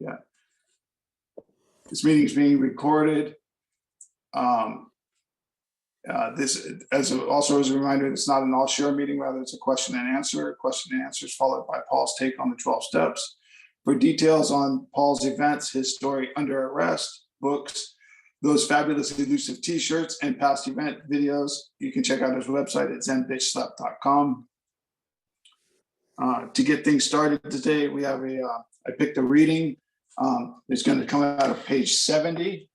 Yeah. This meeting is being recorded. This also as a reminder, it's not an all-share meeting, rather it's a question and answer. Question and answers followed by Paul's take on the 12 steps. For details on Paul's events, his story under arrest, books, those fabulous elusive t-shirts, and past event videos, you can check out his website at zenbitchslap.com. To get things started today, we have I picked a reading. It's going to come out of page 70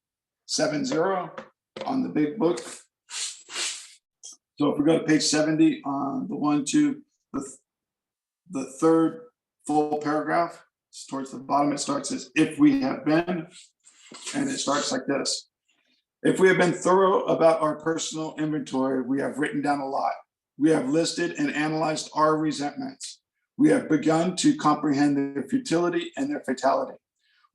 on the big book. So if we go to page 70 on the third full paragraph, it's towards the bottom, it starts as if we have been, and it starts like this. If we have been thorough about our personal inventory, we have written down a lot. We have listed and analyzed our resentments. We have begun to comprehend their futility and their fatality.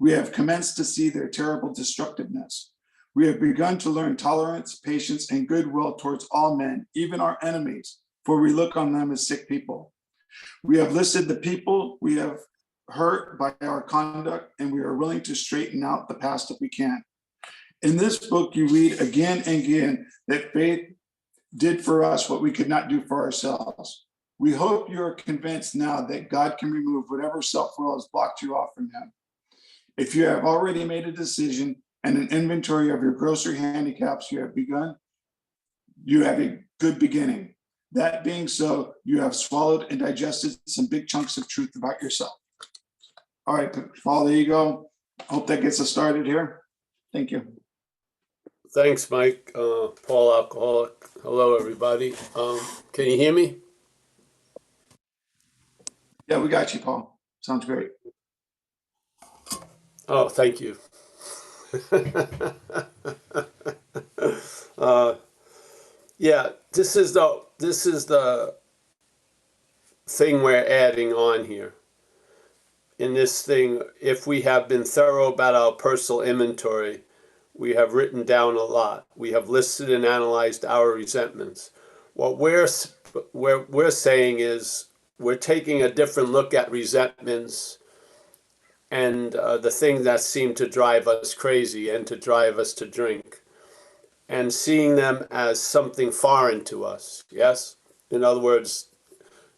We have commenced to see their terrible destructiveness. We have begun to learn tolerance, patience, and goodwill towards all men, even our enemies, for we look on them as sick people. We have listed the people we have hurt by our conduct, and we are willing to straighten out the past if we can. In this book, you read again and again that faith did for us what we could not do for ourselves. We hope you are convinced now that God can remove whatever self-will has blocked you off from him. If you have already made a decision and an inventory of your grosser handicaps you have a good beginning. That being so, you have swallowed and digested some big chunks of truth about yourself. All right, Paul, there you go. Hope that gets us started here. Thank you. Thanks, Mike. Paul Alcoholic. Hello, everybody. Can you hear me? Yeah, we got you, Paul. Sounds great. Oh, thank you. Yeah, this is the thing we're adding on here. In this thing, if we have been thorough about our personal inventory, we have written down a lot. We have listed and analyzed our resentments. What we're saying is we're taking a different look at resentments and the thing that seemed to drive us crazy and to drive us to drink, and seeing them as something foreign to us, yes? In other words,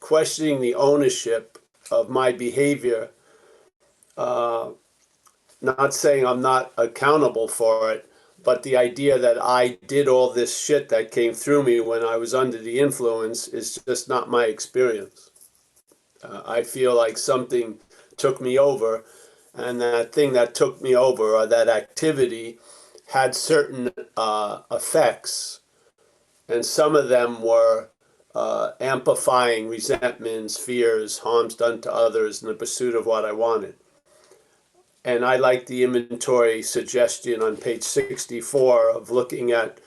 questioning the ownership of my behavior, not saying I'm not accountable for it, but the idea that I did all this shit that came through me when I was under the influence is just not my experience. I feel like something took me over, and that thing that took me over, or that activity, had certain effects, and some of them were amplifying resentments, fears, harms done to others in the pursuit of what I wanted. And I like the inventory suggestion on page 64 of looking at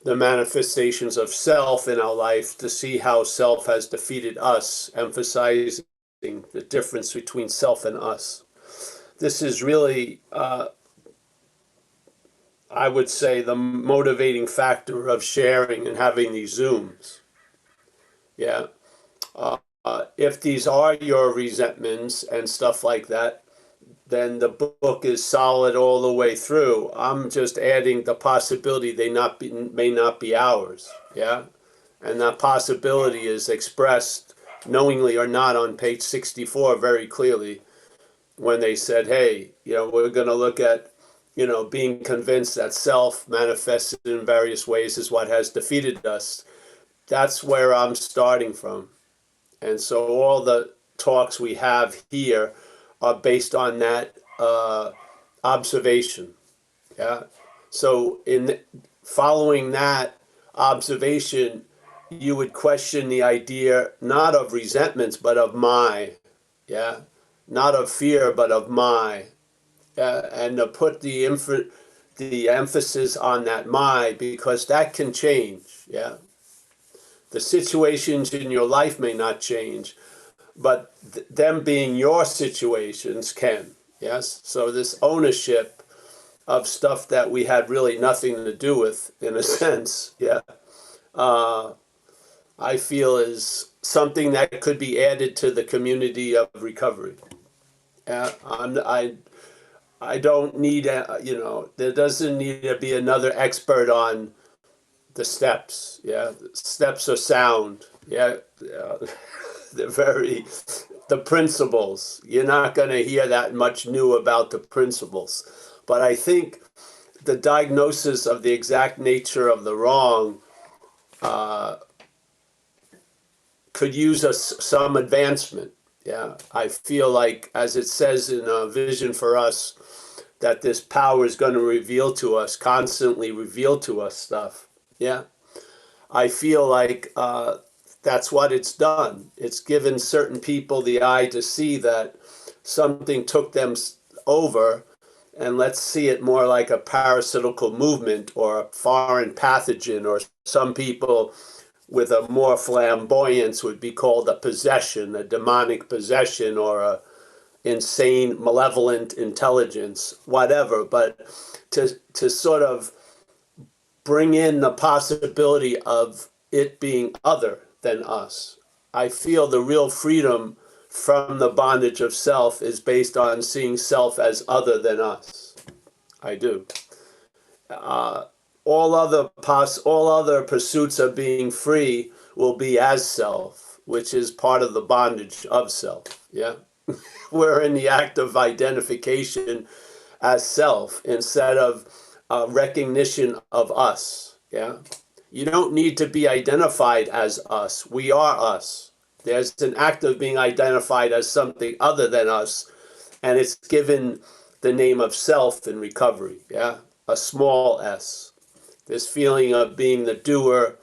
the manifestations of self in our life to see how self has defeated us, emphasizing the difference between self and us. This is really, I would say, the motivating factor of sharing and having these Zooms. Yeah. If these are your resentments and stuff like that, then the book is solid all the way through. I'm just adding the possibility they may not be ours. Yeah. And that possibility is expressed knowingly or not on page 64 very clearly when they said, hey, we're going to look at, being convinced that self manifested in various ways is what has defeated us. That's where I'm starting from. And so all the talks we have here are based on that observation. Yeah. So in following that observation, you would question the idea not of resentments, but of my. Yeah. Not of fear, but of my. And to put the emphasis on that my, because that can change. Yeah. The situations in your life may not change, but them being your situations can. Yes. So this ownership of stuff that we had really nothing to do with, in a sense, yeah, I feel is something that could be added to the community of recovery. I don't need, there doesn't need to be another expert on the steps. Yeah, steps are sound. Yeah, yeah. They're the principles. You're not going to hear that much new about the principles. But I think the diagnosis of the exact nature of the wrong could use some advancement. Yeah, I feel like, as it says in Vision for Us, that this power is going to reveal to us, constantly reveal to us stuff. Yeah, I feel like that's what it's done. It's given certain people the eye to see that something took them over, and let's see it more like a parasitical movement or a foreign pathogen, or some people with a more flamboyance would be called a possession, a demonic possession, or a insane, malevolent intelligence, whatever. But to sort of bring in the possibility of it being other than us. I feel the real freedom from the bondage of self is based on seeing self as other than us. I do. All other pursuits of being free will be as self, which is part of the bondage of self. Yeah, we're in the act of identification as self instead of recognition of us. Yeah, you don't need to be identified as us. We are us. There's an act of being identified as something other than us, and it's given the name of self in recovery. Yeah, a small s. This feeling of being the doer,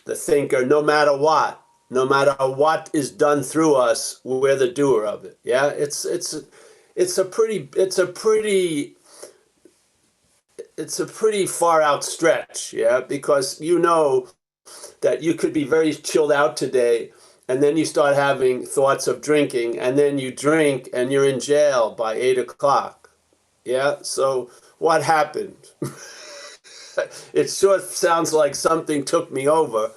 the thinker, no matter what. No matter what is done through us, we're the doer of it. Yeah, it's a pretty far out stretch. Yeah, because you know that you could be very chilled out today, and then you start having thoughts of drinking, and then you drink and you're in jail by 8 o'clock. Yeah, so what happened? It sort of sounds like something took me over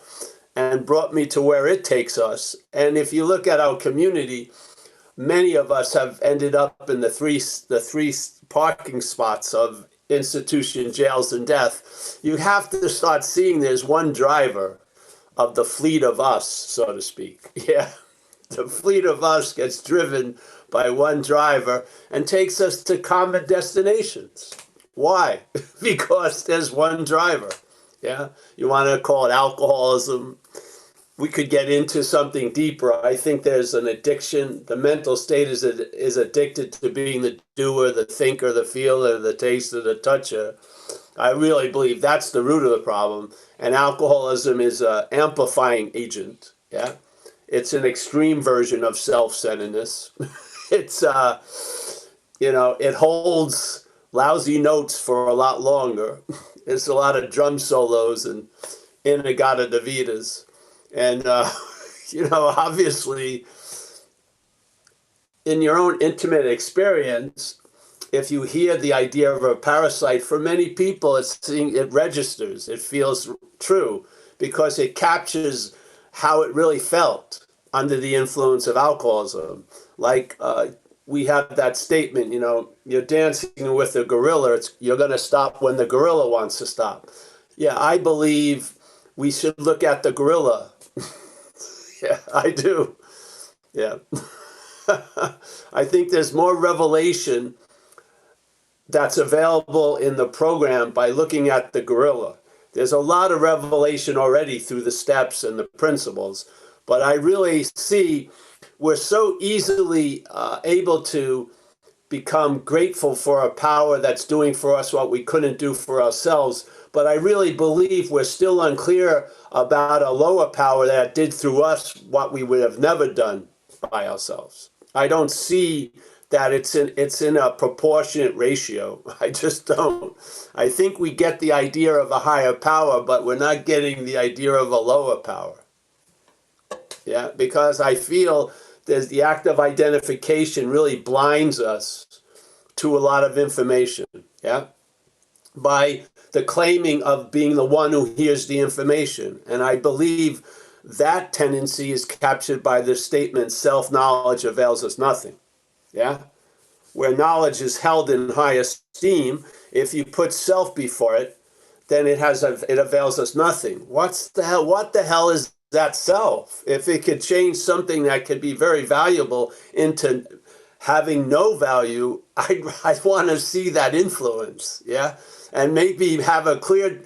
and brought me to where it takes us. And if you look at our community, many of us have ended up in the three parking spots of institution, jails, and death. You have to start seeing there's one driver of the fleet of us, so to speak. Yeah, the fleet of us gets driven by one driver and takes us to common destinations. Why? Because there's one driver. Yeah, you want to call it alcoholism. We could get into something deeper. I think there's an addiction. The mental state is addicted to being the doer, the thinker, the feeler, the taster, the toucher. I really believe that's the root of the problem. And alcoholism is an amplifying agent. Yeah, it's an extreme version of self-centeredness. It's it holds lousy notes for a lot longer. It's a lot of drum solos and Inagata Davidas. And, obviously, in your own intimate experience, if you hear the idea of a parasite, for many people, it registers. It feels true because it captures how it really felt under the influence of alcoholism. Like we have that statement, you're dancing with a gorilla. You're going to stop when the gorilla wants to stop. Yeah, I believe we should look at the gorilla. Yeah, I do. Yeah. I think there's more revelation that's available in the program by looking at the gorilla. There's a lot of revelation already through the steps and the principles, but I really see we're so easily able to become grateful for a power that's doing for us what we couldn't do for ourselves. But I really believe we're still unclear about a lower power that did through us what we would have never done by ourselves. I don't see that it's in a proportionate ratio. I just don't. I think we get the idea of a higher power, but we're not getting the idea of a lower power. Yeah, because I feel there's the act of identification really blinds us to a lot of information. Yeah, by the claiming of being the one who hears the information. And I believe that tendency is captured by the statement, self-knowledge avails us nothing. Yeah? where knowledge is held in high esteem, if you put self before it, then it avails us nothing. What the hell is that self? If it could change something that could be very valuable into having no value, I'd want to see that influence, yeah? And maybe have a clear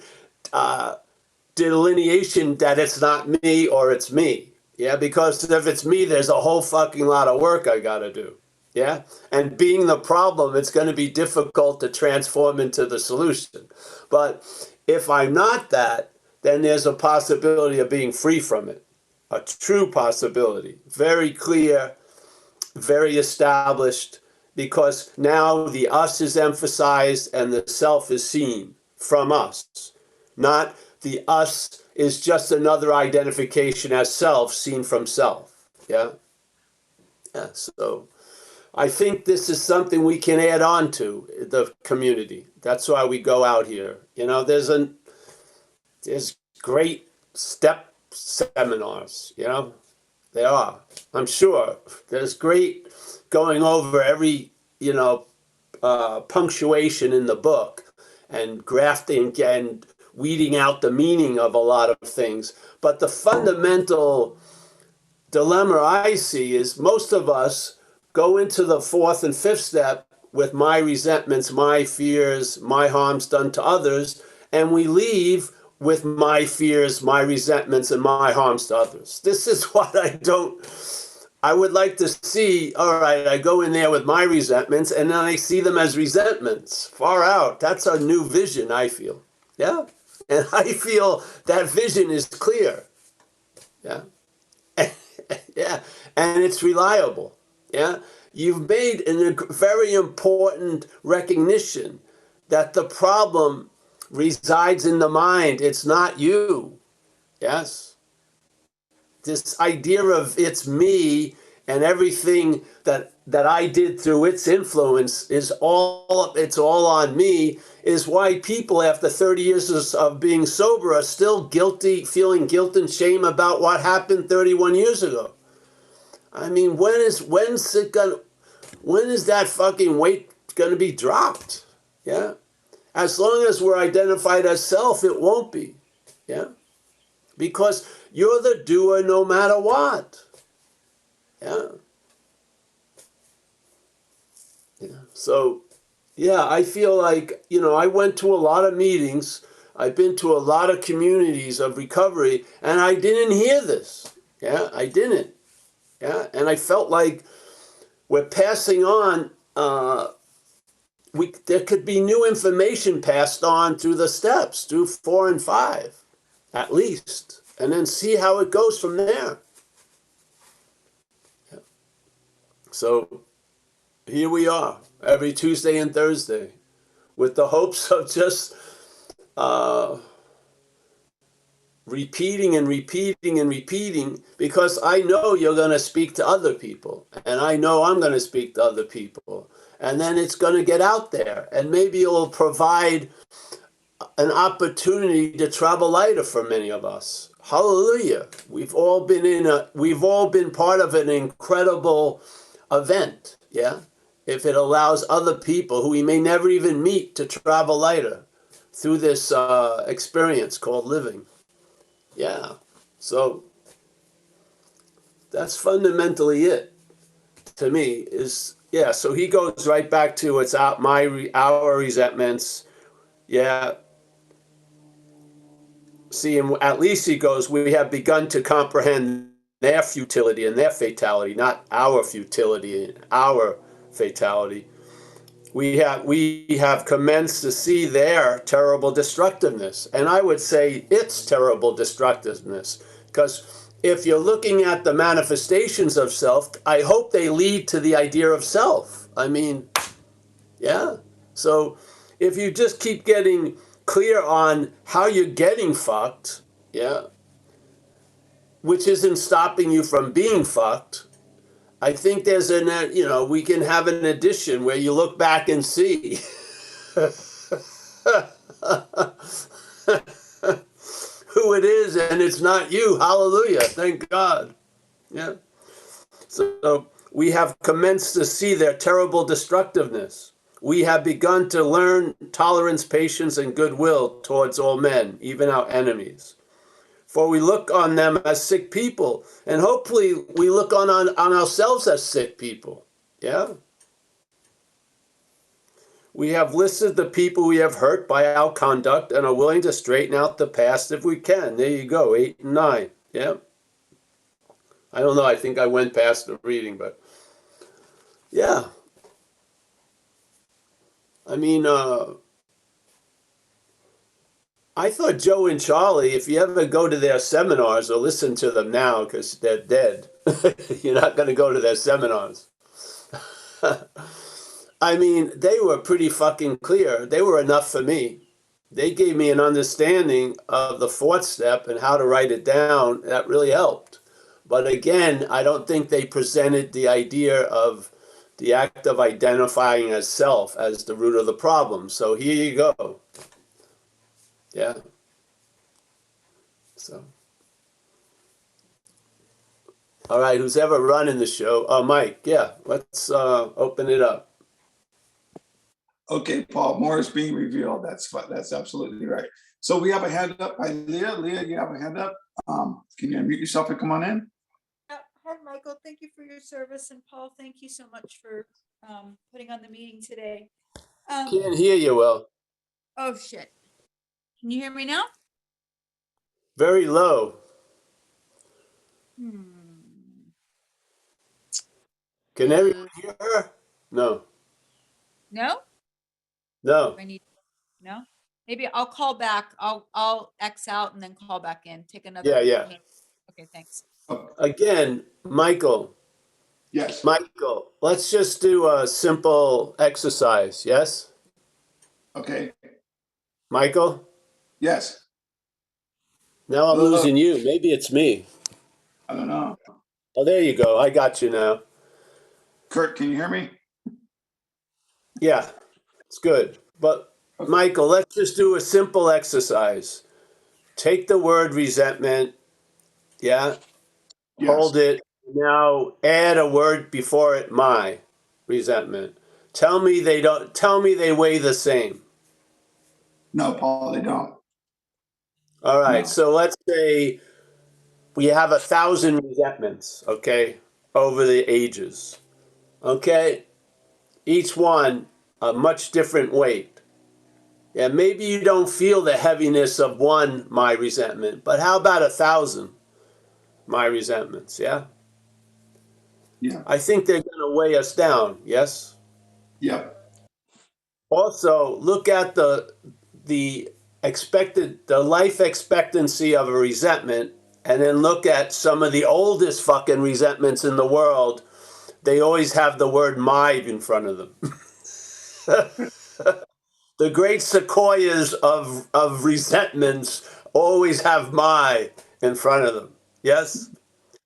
delineation that it's not me or it's me, yeah? Because if it's me, there's a whole fucking lot of work I got to do, yeah? And being the problem, it's going to be difficult to transform into the solution. But if I'm not that, then there's a possibility of being free from it, a true possibility, very clear, very established, because now the us is emphasized and the self is seen from us, not the us is just another identification as self seen from self. Yeah. So I think this is something we can add on to the community. That's why we go out here. There's great step seminars, There are. I'm sure there's great going over every, punctuation in the book and grafting and weeding out the meaning of a lot of things. But the fundamental dilemma I see is most of us go into the fourth and fifth step with my resentments, my fears, my harms done to others, and we leave with my fears, my resentments, and my harms to others. This is what I would like to see. All right, I go in there with my resentments, and then I see them as resentments. Far out. That's a new vision, I feel. Yeah? And I feel that vision is clear. Yeah? Yeah. And it's reliable. Yeah? You've made a very important recognition that the problem resides in the mind. It's not you. Yes? This idea of it's me and everything that I did through its influence it's all on me, is why people after 30 years of being sober are still guilty, feeling guilt and shame about what happened 31 years ago. I mean, when is that fucking weight gonna be dropped? Yeah? As long as we're identified as self, it won't be. Yeah? Because you're the doer no matter what. Yeah? So, yeah, I feel like, I went to a lot of meetings. I've been to a lot of communities of recovery, and I didn't hear this. Yeah, I didn't. Yeah, and I felt like we're passing on, there could be new information passed on through the steps, through 4 and 5, at least, and then see how it goes from there. Yeah. So here we are, every Tuesday and Thursday, with the hopes of just repeating and repeating and repeating, because I know you're going to speak to other people, and I know I'm going to speak to other people, and then it's going to get out there, and maybe it'll provide an opportunity to travel lighter for many of us. Hallelujah. We've all been part of an incredible event, yeah? If it allows other people who we may never even meet to travel lighter through this experience called living. Yeah, so that's fundamentally it to me is, yeah, so he goes right back to it's our resentments. Yeah. See, and at least he goes, we have begun to comprehend their futility and their fatality, not our futility and our fatality. We have commenced to see their terrible destructiveness. And I would say it's terrible destructiveness. Because if you're looking at the manifestations of self, I hope they lead to the idea of self. I mean, yeah. So if you just keep getting clear on how you're getting fucked, yeah, which isn't stopping you from being fucked, I think there's we can have an addition where you look back and see who it is, and it's not you. Hallelujah. Thank God. Yeah. So We have commenced to see their terrible destructiveness. We have begun to learn tolerance, patience, and goodwill towards all men, even our enemies. For we look on them as sick people, and hopefully we look on ourselves as sick people. Yeah? We have listed the people we have hurt by our conduct and are willing to straighten out the past if we can. There you go, 8 and 9. Yeah? I don't know, I think I went past the reading, but yeah. I mean, I thought Joe and Charlie, if you ever go to their seminars or listen to them now, because they're dead, you're not going to go to their seminars. I mean, they were pretty fucking clear. They were enough for me. They gave me an understanding of the fourth step and how to write it down. That really helped. But again, I don't think they presented the idea of the act of identifying as self as the root of the problem. So here you go. Yeah. So. All right, who's ever running the show? Mike, yeah, let's open it up. Okay, Paul, more is being revealed. That's absolutely right. So we have a hand up by Leah. Leah, you have a hand up. Can you unmute yourself and come on in? Hi, Michael. Thank you for your service. And Paul, thank you so much for putting on the meeting today. Can't hear you well. Oh, shit. Can you hear me now? Very low. Can everyone hear her? No. No? No. I need, no? Maybe I'll call back. I'll X out and then call back in. Take another. Yeah. Okay, thanks. Again, Michael. Yes. Michael, let's just do a simple exercise, yes? Okay. Michael? Yes. Now I'm losing you. Maybe it's me. I don't know. Oh, there you go. I got you now. Kurt, can you hear me? Yeah, it's good. But Michael, let's just do a simple exercise. Take the word resentment, yeah? Yes. Hold it. Now add a word before it, my resentment. Tell me they weigh the same. No, Paul, they don't. All right, No. so let's say we have 1,000 resentments, okay, over the ages. Okay? Each one a much different weight. Yeah, maybe you don't feel the heaviness of one my resentment, but how about 1,000 my resentments, yeah? Yeah. I think they're going to weigh us down, yes? Yeah. Also, look at the life expectancy of a resentment, and then look at some of the oldest fucking resentments in the world. They always have the word my in front of them. The great sequoias of resentments always have my in front of them. Yes?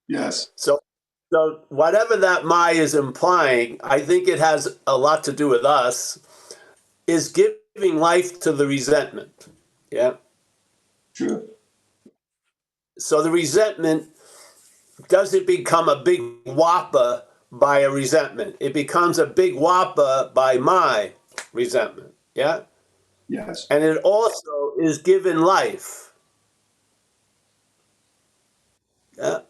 Yes. So whatever that my is implying, I think it has a lot to do with us, is giving life to the resentment. Yeah? True. So the resentment doesn't become a big whopper by a resentment. It becomes a big whopper by my resentment. Yeah? Yes. And it also is given life. Yeah?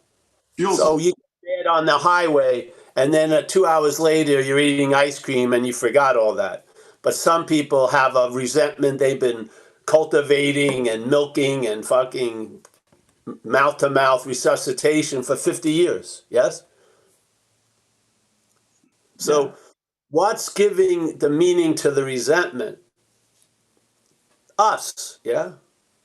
So you get on the highway, and then 2 hours later, you're eating ice cream and you forgot all that. But some people have a resentment they've been cultivating and milking and fucking mouth-to-mouth resuscitation for 50 years. Yes? So what's giving the meaning to the resentment? Us. Yeah?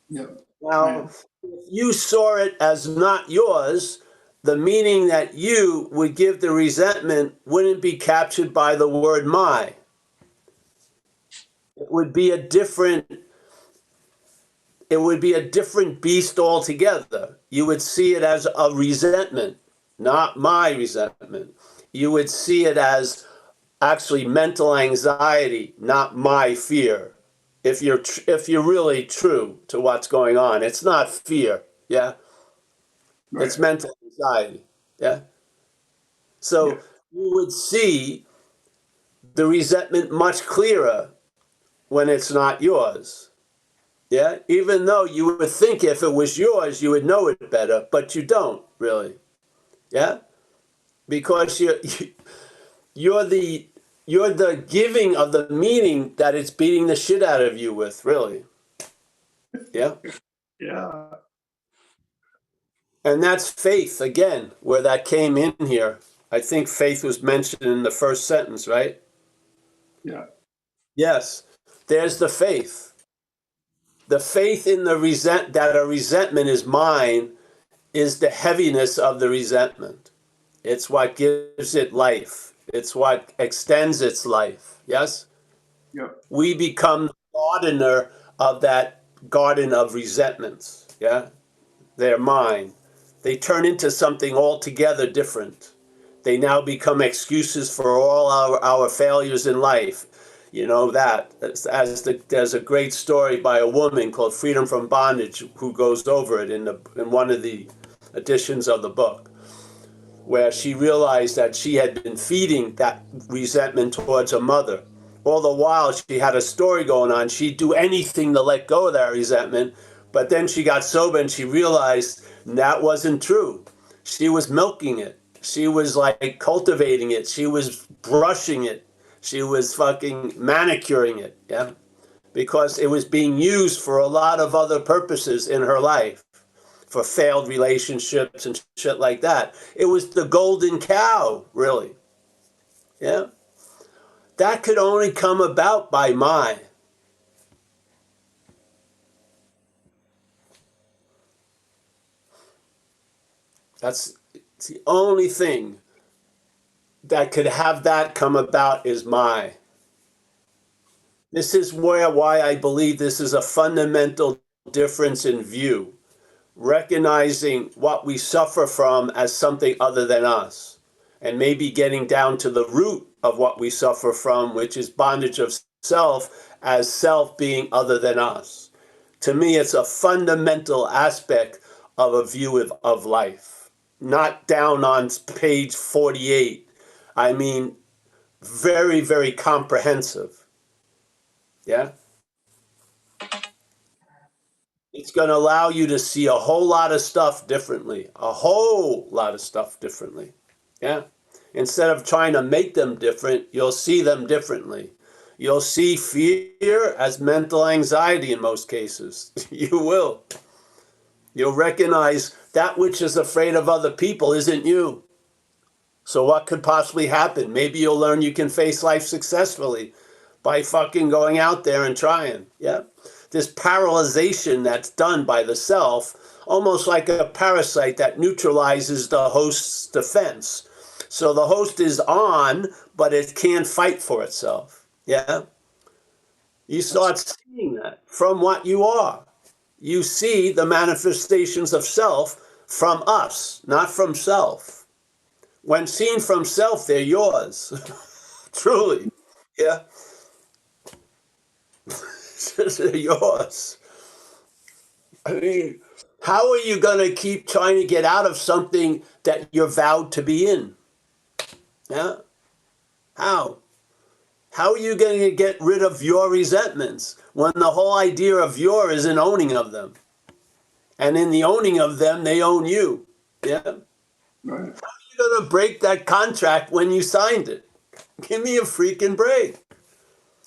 Yeah. Now, if you saw it as not yours, the meaning that you would give the resentment wouldn't be captured by the word my. It would be a different beast altogether. You would see it as a resentment, not my resentment. You would see it as actually mental anxiety, not my fear. If you're really true to what's going on, it's not fear. Yeah. Right. It's mental anxiety. Yeah. So you would see the resentment much clearer when it's not yours. Yeah, even though you would think if it was yours, you would know it better, but you don't really. Yeah, because you're the you're the giving of the meaning that it's beating the shit out of you with, really. Yeah. Yeah. And that's faith again, where that came in here. I think faith was mentioned in the first sentence, right? Yeah. Yes. There's the faith. The faith in the that a resentment is mine is the heaviness of the resentment. It's what gives it life. It's what extends its life. Yes? Yep. We become the gardener of that garden of resentments. Yeah? They're mine. They turn into something altogether different. They now become excuses for all our failures in life. You know that. There's a great story by a woman called Freedom from Bondage who goes over it in one of the editions of the book, where she realized that she had been feeding that resentment towards her mother. All the while she had a story going on. She'd do anything to let go of that resentment, but then she got sober and she realized that wasn't true. She was milking it. She was like cultivating it. She was brushing it. She was fucking manicuring it, yeah? Because it was being used for a lot of other purposes in her life, for failed relationships and shit like that. It was the golden cow, really. Yeah? That could only come about by my. It's the only thing that could have that come about is my. This is why I believe this is a fundamental difference in view. Recognizing what we suffer from as something other than us, and maybe getting down to the root of what we suffer from, which is bondage of self, as self being other than us. To me, it's a fundamental aspect of a view of life. Not down on page 48. I mean, very, very comprehensive. Yeah? It's going to allow you to see a whole lot of stuff differently. A whole lot of stuff differently. Yeah? Instead of trying to make them different, you'll see them differently. You'll see fear as mental anxiety in most cases. You will. You'll recognize that which is afraid of other people isn't you. So what could possibly happen? Maybe you'll learn you can face life successfully by fucking going out there and trying. Yeah. This paralyzation that's done by the self, almost like a parasite that neutralizes the host's defense. So the host is on, but it can't fight for itself. Yeah. You start seeing that from what you are. You see the manifestations of self from us, not from self. When seen from self, they're yours. Truly. Yeah. They're yours. I mean, how are you going to keep trying to get out of something that you're vowed to be in? Yeah. How? How are you going to get rid of your resentments when the whole idea of your is an owning of them? And in the owning of them, they own you. Yeah. Right. How are you going to break that contract when you signed it? Give me a freaking break.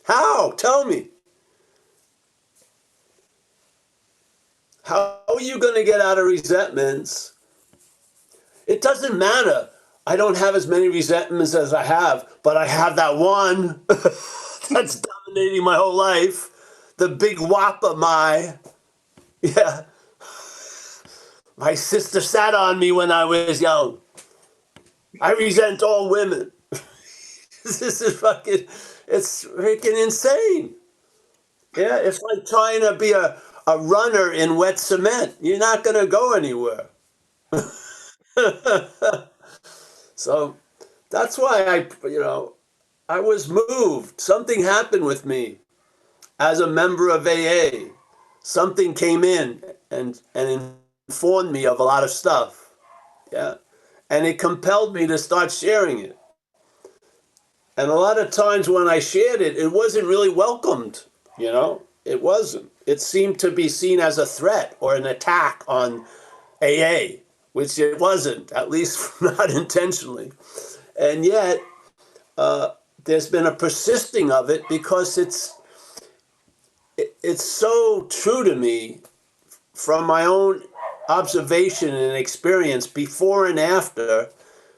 How? Tell me. How are you going to get out of resentments? It doesn't matter. I don't have as many resentments as I have, but I have that one that's dominating my whole life. The big whop of my, yeah. My sister sat on me when I was young. I resent all women. This is fucking, it's freaking insane. Yeah, it's like trying to be a runner in wet cement. You're not going to go anywhere. So that's why I was moved. Something happened with me as a member of AA. Something came in and informed me of a lot of stuff. Yeah. And it compelled me to start sharing it. And a lot of times when I shared it, it wasn't really welcomed, you know? It wasn't. It seemed to be seen as a threat or an attack on AA, which it wasn't, at least not intentionally. And yet, there's been a persisting of it because it's so true to me from my own observation and experience before and after,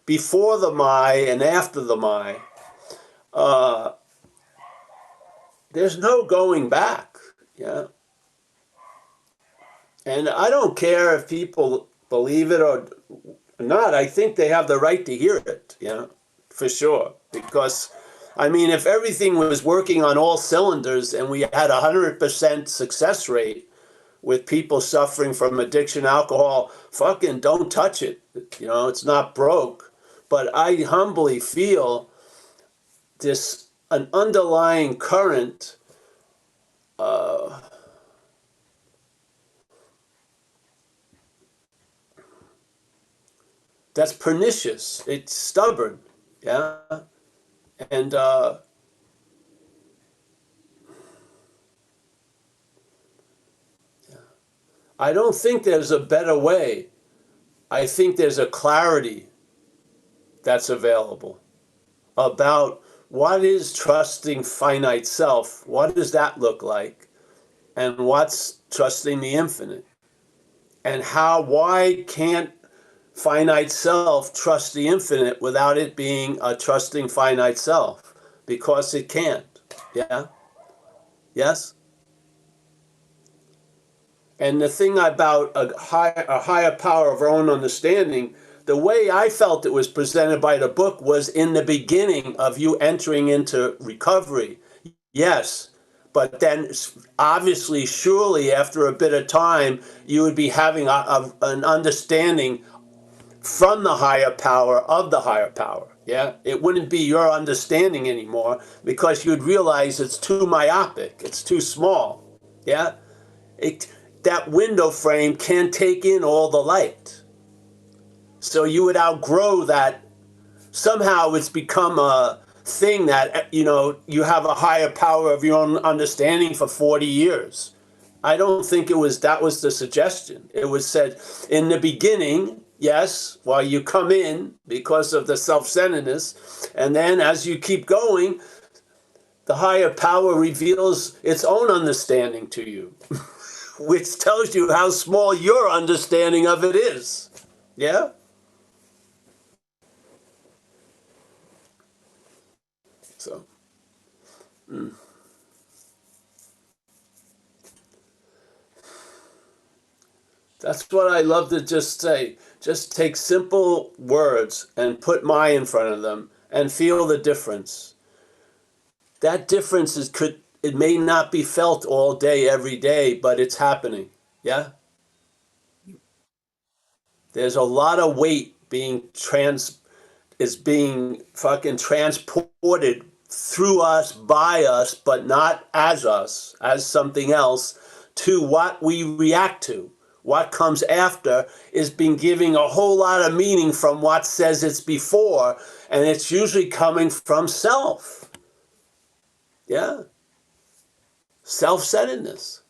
before the my and after the my. There's no going back, yeah. And I don't care if people believe it or not. I think they have the right to hear it, yeah, for sure. Because, I mean, if everything was working on all cylinders and we had 100% success rate with people suffering from addiction, alcohol, fucking don't touch it. You know, it's not broke. But I humbly feel an underlying current that's pernicious. It's stubborn, yeah, and I don't think there's a better way. I think there's a clarity that's available about what is trusting finite self. What does that look like? And what's trusting the infinite? And why can't finite self trust the infinite without it being a trusting finite self? Because it can't. Yeah? Yes? And the thing about a higher power of our own understanding, the way I felt it was presented by the book was in the beginning of you entering into recovery. Yes, but then obviously, surely after a bit of time, you would be having an understanding from the higher power of the higher power. Yeah, it wouldn't be your understanding anymore because you'd realize it's too myopic, it's too small. Yeah, that window frame can't take in all the light. So you would outgrow that. Somehow it's become a thing that, you know, you have a higher power of your own understanding for 40 years. I don't think that was the suggestion. It was said in the beginning, yes, while you come in because of the self-centeredness, and then as you keep going, the higher power reveals its own understanding to you, which tells you how small your understanding of it is. Yeah? So, that's what I love to just say. Just take simple words and put my in front of them and feel the difference. That difference it may not be felt all day, every day, but it's happening. Yeah? There's a lot of weight being fucking transported through us, by us, but not as us, as something else, to what we react to. What comes after is being giving a whole lot of meaning from what says it's before, and it's usually coming from self. Yeah? Self-centeredness.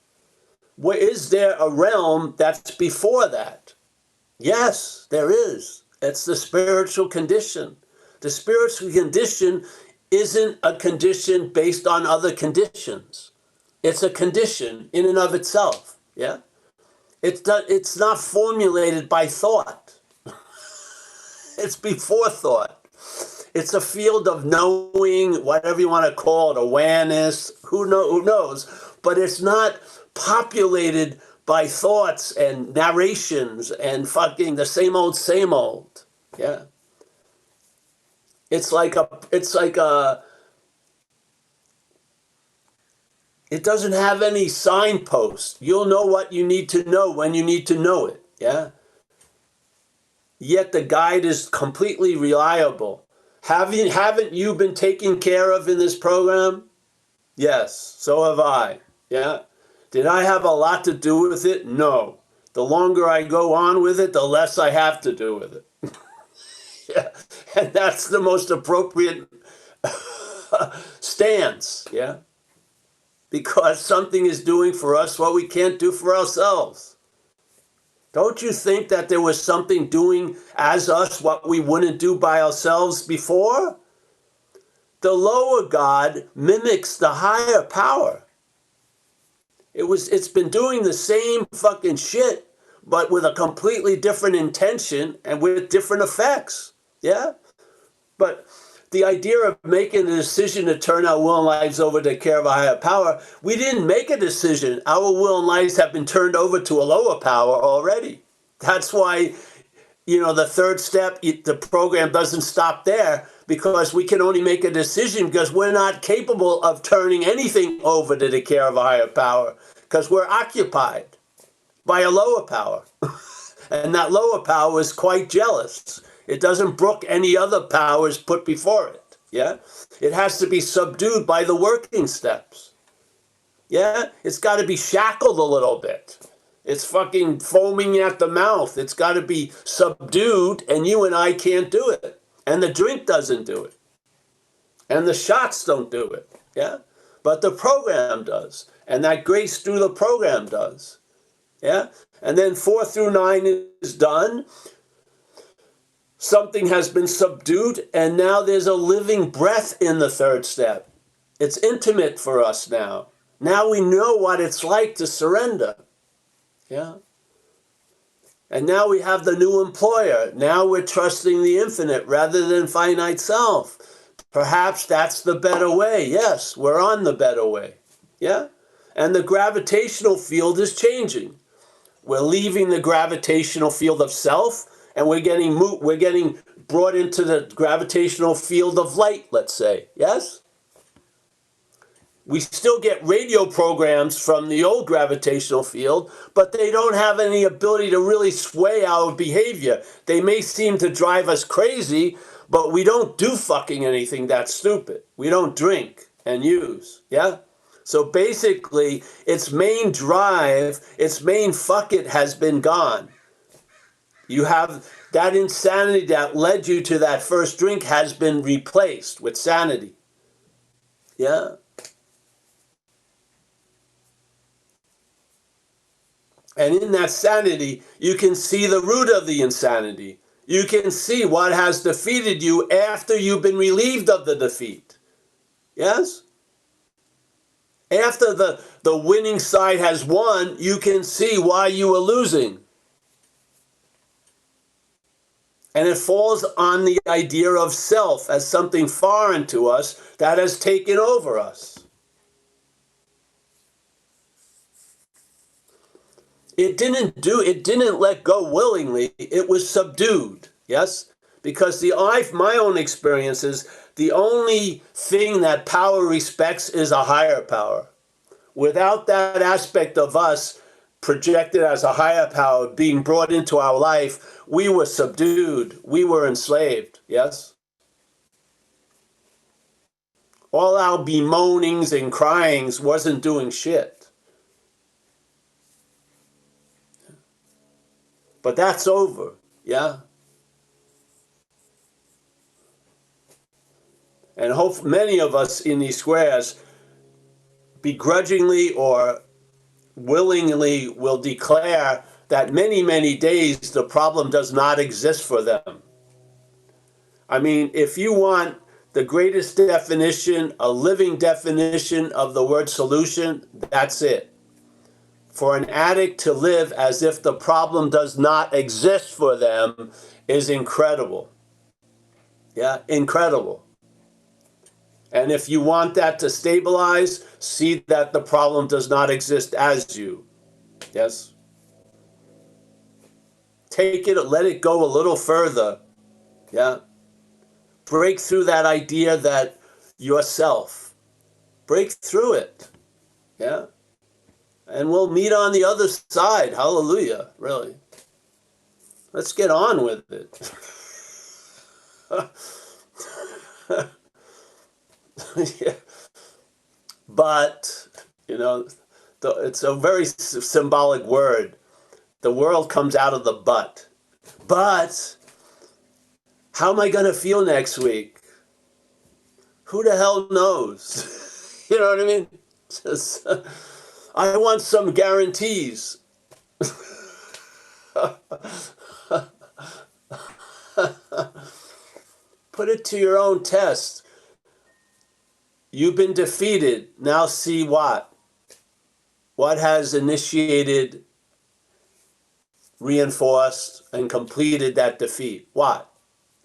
Is there a realm that's before that? Yes, there is. It's the spiritual condition. The spiritual condition isn't a condition based on other conditions. It's a condition in and of itself. Yeah? It's not formulated by thought. It's before thought. It's a field of knowing, whatever you want to call it, awareness, who knows? But it's not populated by thoughts and narrations and fucking the same old. Yeah. It doesn't have any signpost. You'll know what you need to know when you need to know it. Yeah. Yet the guide is completely reliable. Haven't you been taken care of in this program? Yes, so have I. Yeah. Did I have a lot to do with it? No. The longer I go on with it, the less I have to do with it. Yeah. And that's the most appropriate stance, yeah? Because something is doing for us what we can't do for ourselves. Don't you think that there was something doing as us what we wouldn't do by ourselves before? The lower God mimics the higher power. It's been doing the same fucking shit, but with a completely different intention and with different effects. Yeah? But the idea of making a decision to turn our will and lives over to the care of a higher power, we didn't make a decision. Our will and lives have been turned over to a lower power already. That's why, the third step, the program doesn't stop there, because we can only make a decision because we're not capable of turning anything over to the care of a higher power, because we're occupied by a lower power. And that lower power is quite jealous. It doesn't brook any other powers put before it. Yeah? It has to be subdued by the working steps. Yeah? It's got to be shackled a little bit. It's fucking foaming at the mouth. It's got to be subdued, and you and I can't do it. And the drink doesn't do it. And the shots don't do it. Yeah? But the program does. And that grace through the program does. Yeah? And then 4 through 9 is done. Something has been subdued, and now there's a living breath in the third step. It's intimate for us now. Now we know what it's like to surrender. Yeah? And now we have the new employer. Now we're trusting the infinite rather than finite self. Perhaps that's the better way. Yes, we're on the better way. Yeah? And the gravitational field is changing. We're leaving the gravitational field of self, and we're getting brought into the gravitational field of light, let's say. Yes? We still get radio programs from the old gravitational field, but they don't have any ability to really sway our behavior. They may seem to drive us crazy, but we don't do fucking anything that's stupid. We don't drink and use. Yeah? So basically, its main drive, its main fuck it has been gone. You have that insanity that led you to that first drink has been replaced with sanity. Yeah? And in that sanity, you can see the root of the insanity. You can see what has defeated you after you've been relieved of the defeat. Yes? After the winning side has won, you can see why you were losing. And it falls on the idea of self as something foreign to us that has taken over us. It didn't let go willingly. It was subdued. Yes? Because my own experience is the only thing that power respects is a higher power. Without that aspect of us projected as a higher power being brought into our life, we were subdued. We were enslaved. Yes? All our bemoanings and cryings wasn't doing shit. But that's over, yeah? And many of us in these squares begrudgingly or willingly will declare that many, many days the problem does not exist for them. I mean, if you want the greatest definition, a living definition of the word solution, that's it. For an addict to live as if the problem does not exist for them is incredible. Yeah, incredible. And if you want that to stabilize, see that the problem does not exist as you. Yes? Take it, let it go a little further. Yeah? Break through that idea that yourself. Break through it. Yeah? And we'll meet on the other side. Hallelujah, really. Let's get on with it. Yeah. But, it's a very symbolic word. The world comes out of the but. But, how am I going to feel next week? Who the hell knows? You know what I mean? Just, I want some guarantees. Put it to your own test. You've been defeated. Now see what? What has initiated, reinforced, and completed that defeat? What?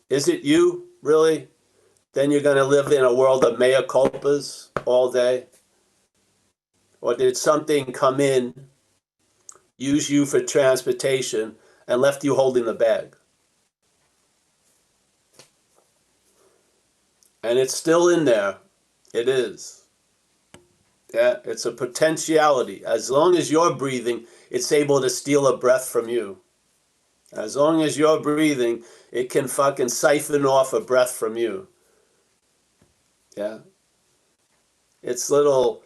Is it you, really? Then you're going to live in a world of mea culpas all day? Or did something come in, use you for transportation, and left you holding the bag? And it's still in there. It is. Yeah, it's a potentiality. As long as you're breathing, it's able to steal a breath from you. As long as you're breathing, it can fucking siphon off a breath from you. Yeah. Its little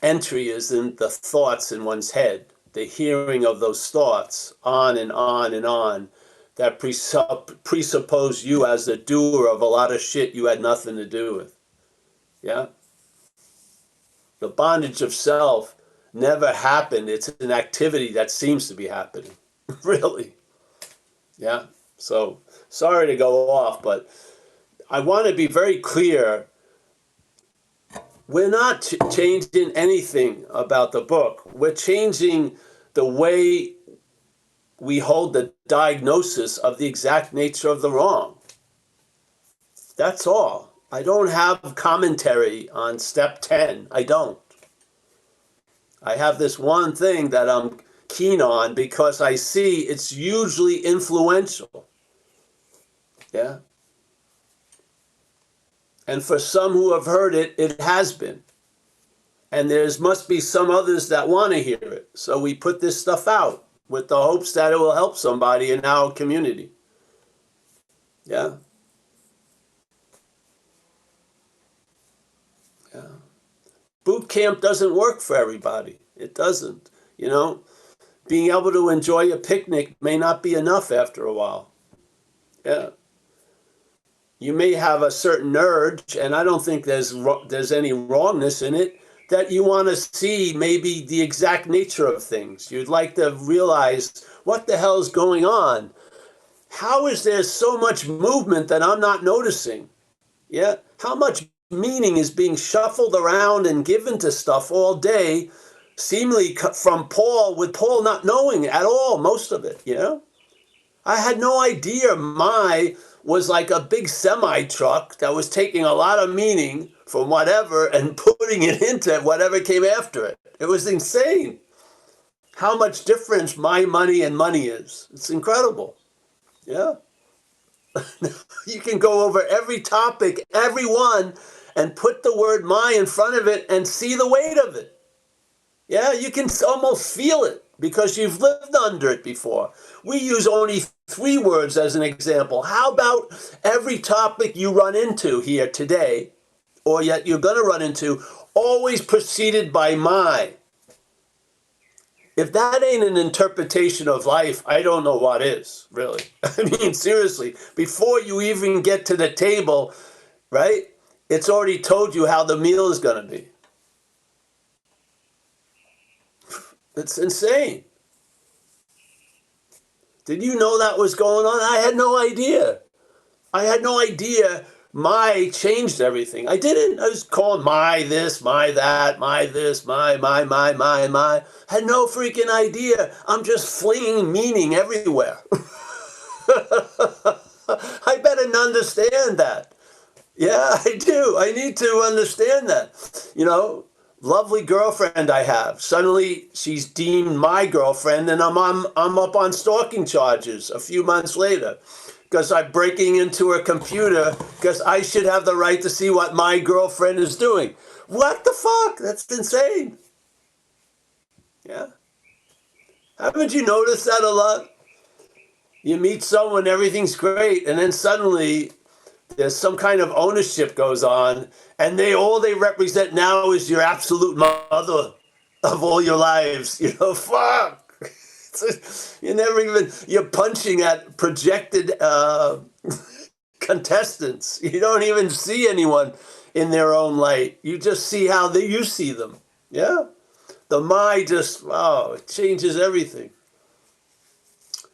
entry is in the thoughts in one's head, the hearing of those thoughts on and on and on, that presuppose you as the doer of a lot of shit you had nothing to do with. Yeah? The bondage of self never happened. It's an activity that seems to be happening. Really. Yeah? So, sorry to go off, but I want to be very clear. We're not changing anything about the book. We're changing the way we hold the diagnosis of the exact nature of the wrong. That's all. I don't have commentary on step 10. I don't. I have this one thing that I'm keen on because I see it's hugely influential. Yeah? And for some who have heard it, it has been. And there must be some others that want to hear it. So we put this stuff out with the hopes that it will help somebody in our community. Yeah? Yeah. Boot camp doesn't work for everybody. It doesn't. You know, being able to enjoy a picnic may not be enough after a while. Yeah. You may have a certain urge, and I don't think there's any wrongness in it, that you want to see maybe the exact nature of things. You'd like to realize what the hell is going on. How is there so much movement that I'm not noticing? Yeah? How much meaning is being shuffled around and given to stuff all day, seemingly from Paul, with Paul not knowing at all most of it, you know? I had no idea my was like a big semi-truck that was taking a lot of meaning from whatever and putting it into whatever came after it. It was insane how much difference my money and money is. It's incredible. Yeah. You can go over every topic, every one, and put the word my in front of it and see the weight of it. Yeah, you can almost feel it because you've lived under it before. We use only 3 words as an example. How about every topic you run into here today, or yet you're going to run into, always preceded by my? If that ain't an interpretation of life, I don't know what is, really. I mean, seriously, before you even get to the table, right, it's already told you how the meal is going to be. It's insane. Did you know that was going on? I had no idea. I had no idea my changed everything. I didn't. I was calling my this, my that, my this, my. Had no freaking idea. I'm just flinging meaning everywhere. I better understand that. Yeah, I do. I need to understand that. You know, lovely girlfriend I have. Suddenly she's deemed my girlfriend, and I'm up on stalking charges a few months later because I'm breaking into her computer because I should have the right to see what my girlfriend is doing. What the fuck? That's insane. Yeah. Haven't you noticed that a lot? You meet someone, everything's great, and then suddenly there's some kind of ownership goes on, and all they represent now is your absolute mother of all your lives. You know, fuck. You're punching at projected contestants. You don't even see anyone in their own light. You just see how you see them. Yeah? The my just, wow, it changes everything.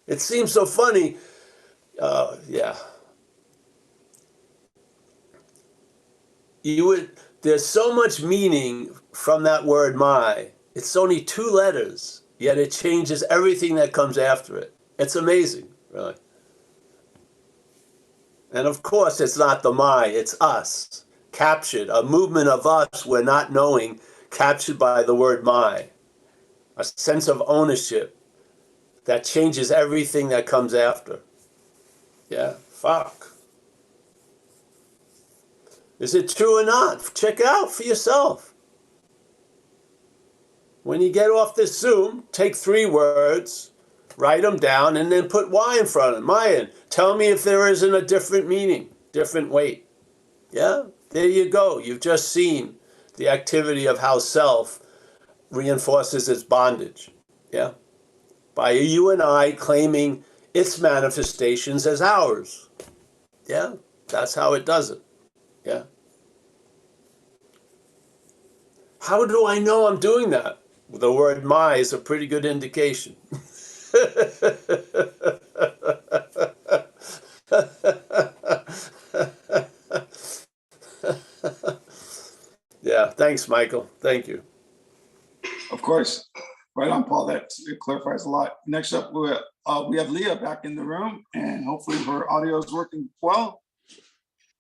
It seems so funny. Yeah. There's so much meaning from that word my. It's only 2 letters, yet it changes everything that comes after it. It's amazing, really. And of course, it's not the my, it's us. Captured, a movement of us we're not knowing, captured by the word my. A sense of ownership that changes everything that comes after. Yeah, fuck. Is it true or not? Check it out for yourself. When you get off this Zoom, take 3 words, write them down, and then put Y in front of them. Mayan, tell me if there isn't a different meaning, different weight. Yeah, there you go. You've just seen the activity of how self reinforces its bondage. Yeah, by you and I claiming its manifestations as ours. Yeah, that's how it does it. Yeah. How do I know I'm doing that? The word my is a pretty good indication. Yeah, thanks, Michael. Thank you. Of course. Right on, Paul. That it clarifies a lot. Next up, we have Leah back in the room, and hopefully her audio is working well.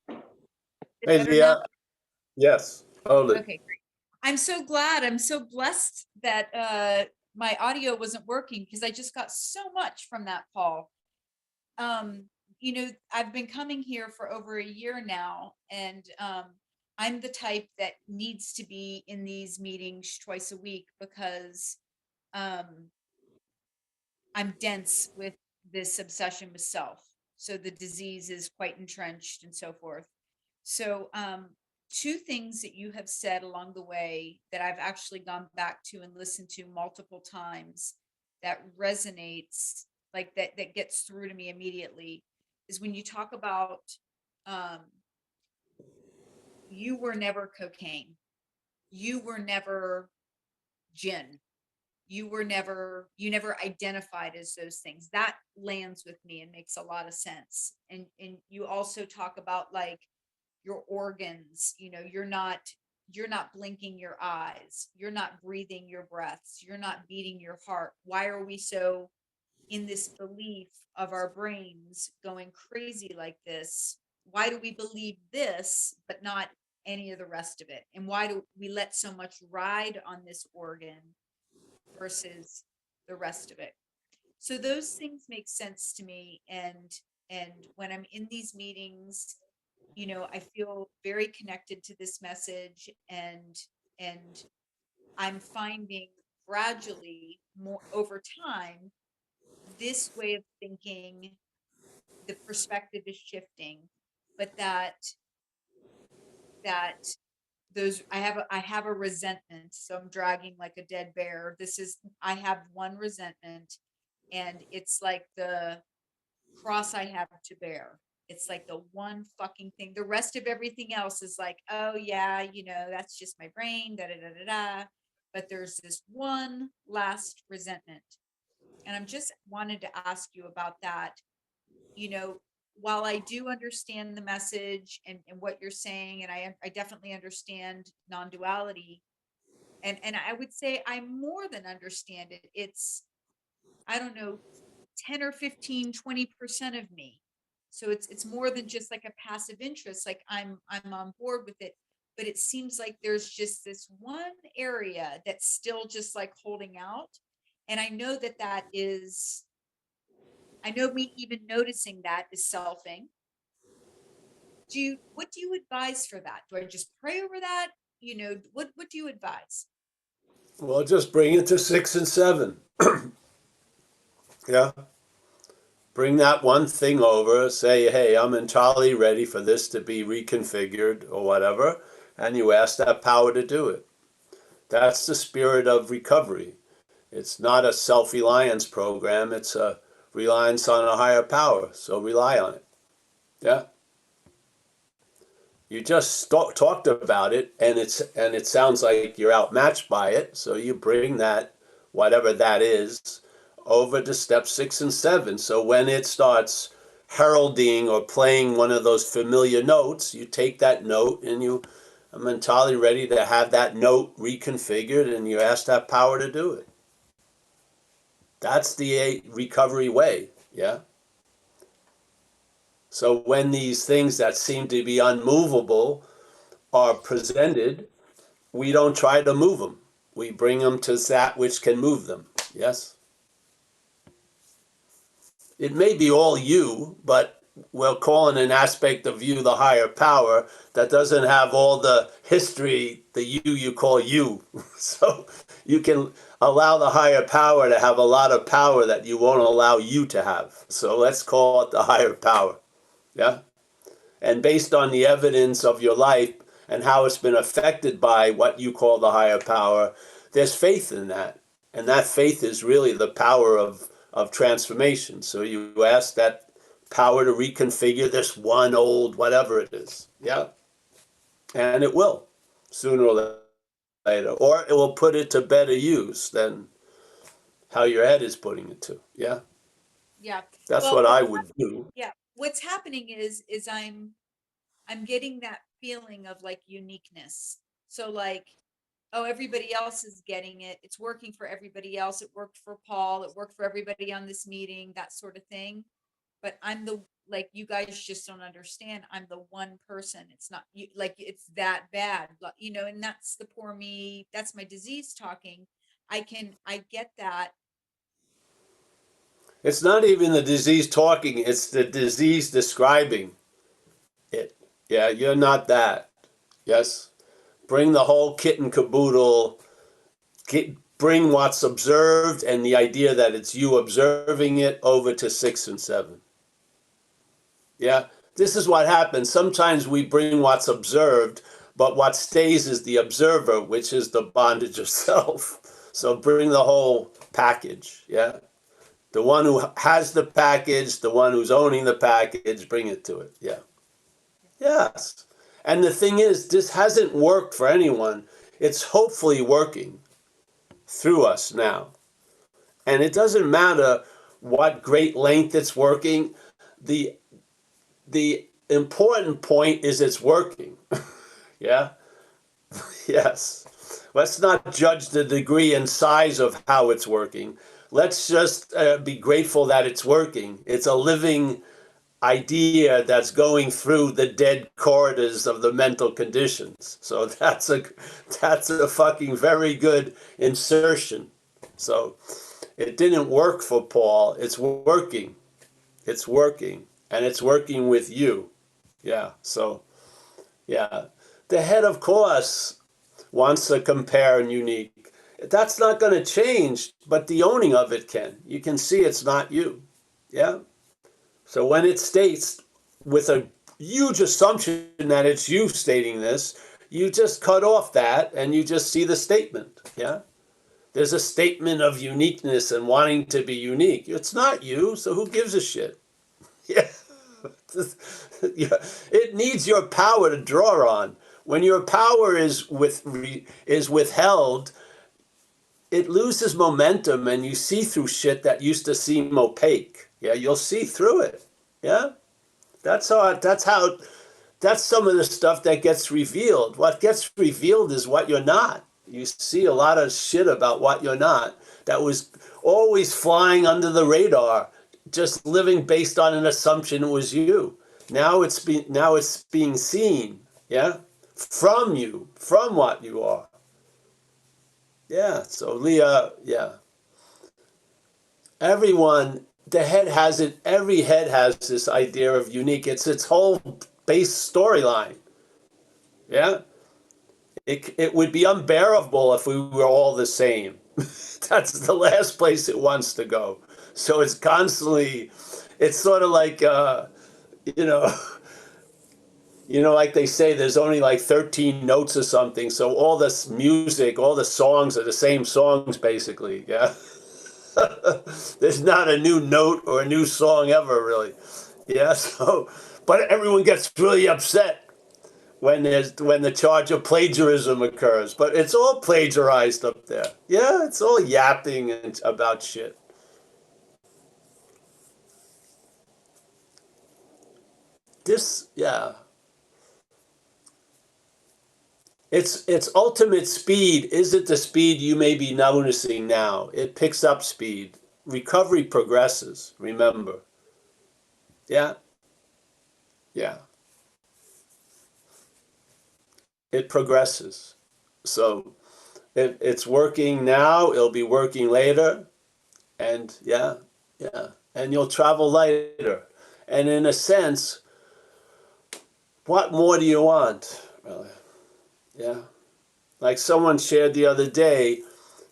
Hey, Better Leah. now? Yes, totally. Okay, great. I'm so glad. I'm so blessed that my audio wasn't working because I just got so much from that, Paul. You know, I've been coming here for over a year now, and I'm the type that needs to be in these meetings twice a week because I'm dense with this obsession with self. So the disease is quite entrenched and so forth. So 2 things that you have said along the way that I've actually gone back to and listened to multiple times that resonates, like that gets through to me immediately, is when you talk about you were never cocaine, you were never gin, you never identified as those things. That lands with me and makes a lot of sense. And you also talk about like your organs, you know, you're not blinking your eyes, you're not breathing your breaths, you're not beating your heart. Why are we so in this belief of our brains going crazy like this? Why do we believe this but not any of the rest of it? And why do we let so much ride on this organ versus the rest of it? So those things make sense to me. And when I'm in these meetings, you know, I feel very connected to this message, and I'm finding gradually more over time, this way of thinking, the perspective is shifting, but that those I have a resentment. So I'm dragging like a dead bear. I have one resentment, and it's like the cross I have to bear. It's like the one fucking thing. The rest of everything else is like, oh yeah, you know, that's just my brain, da da da da da. But there's this one last resentment. And I'm just wanted to ask you about that. You know, while I do understand the message and what you're saying, and I definitely understand non-duality, and I would say I more than understand it. It's, I don't know, 10 or 15, 20% of me. So it's more than just like a passive interest. Like I'm on board with it, but it seems like there's just this one area that's still just like holding out. And I know that is, I know me even noticing that is selfing. What do you advise for that? Do I just pray over that? You know, what do you advise? Well, just bring it to 6 and 7. Yeah. Bring that one thing over, say, hey, I'm entirely ready for this to be reconfigured or whatever, and you ask that power to do it. That's the spirit of recovery. It's not a self-reliance program, it's a reliance on a higher power, so rely on it. Yeah. You just talked about it, and it sounds like you're outmatched by it. So you bring that, whatever that is, over to step 6 and 7. So when it starts heralding or playing one of those familiar notes, you take that note and you are mentally ready to have that note reconfigured, and you ask that power to do it. That's the recovery way, yeah? So when these things that seem to be unmovable are presented, we don't try to move them. We bring them to that which can move them, yes? It may be all you, but we're calling an aspect of you the higher power that doesn't have all the history, the you call you. So you can allow the higher power to have a lot of power that you won't allow you to have. So let's call it the higher power, yeah? And based on the evidence of your life and how it's been affected by what you call the higher power, there's faith in that. And that faith is really the power of transformation. So you ask that power to reconfigure this one old whatever it is, yeah? And it will, sooner or later. Or it will put it to better use than how your head is putting it to, yeah? Yeah. That's Well, what I would do. yeah. What's happening is I'm getting that feeling of like uniqueness. So like, oh, everybody else is getting it. It's working for everybody else. It worked for Paul. It worked for everybody on this meeting, that sort of thing. But I'm the, like, you guys just don't understand. I'm the one person. It's not you, like, it's that bad, you know, and that's the poor me. That's my disease talking. I get that. It's not even the disease talking, it's the disease describing it. Yeah, you're not that. Yes? Bring the whole kit and caboodle, bring what's observed and the idea that it's you observing it over to 6 and 7. Yeah? This is what happens. Sometimes we bring what's observed, but what stays is the observer, which is the bondage of self. So bring the whole package, yeah? The one who has the package, the one who's owning the package, bring it to it. Yeah. Yes. And the thing is, this hasn't worked for anyone. It's hopefully working through us now. And it doesn't matter what great length it's working. The important point is it's working. Yeah. Yes. Let's not judge the degree and size of how it's working. Let's just be grateful that it's working. It's a living idea that's going through the dead corridors of the mental conditions. So that's a fucking very good insertion. So it didn't work for Paul. It's working. It's working. And it's working with you. Yeah. So, yeah. The head, of course, wants to compare and unique. That's not going to change, but the owning of it can. You can see it's not you. Yeah? So when it states with a huge assumption that it's you stating this, you just cut off that and you just see the statement. Yeah? There's a statement of uniqueness and wanting to be unique. It's not you, so who gives a shit? Yeah. It needs your power to draw on. When your power is withheld, it loses momentum and you see through shit that used to seem opaque. Yeah, you'll see through it. Yeah? That's some of the stuff that gets revealed. What gets revealed is what you're not. You see a lot of shit about what you're not that was always flying under the radar, just living based on an assumption it was you. Now it's being seen, yeah? From you, from what you are. Yeah, so Leah, yeah. Everyone, the head has it, every head has this idea of unique. It's its whole base storyline. Yeah? It would be unbearable if we were all the same. That's the last place it wants to go. So it's constantly, it's sort of like, you know, like they say, there's only like 13 notes or something. So all this music, all the songs are the same songs, basically. Yeah. There's not a new note or a new song ever, really. Yeah. So, but everyone gets really upset when the charge of plagiarism occurs. But it's all plagiarized up there. Yeah, it's all yapping about shit. Yeah. Its ultimate speed isn't the speed you may be noticing now. It picks up speed. Recovery progresses, remember. Yeah? Yeah. It progresses. So it's working now, it'll be working later, and yeah. And you'll travel lighter. And in a sense, what more do you want, really? Yeah. Like someone shared the other day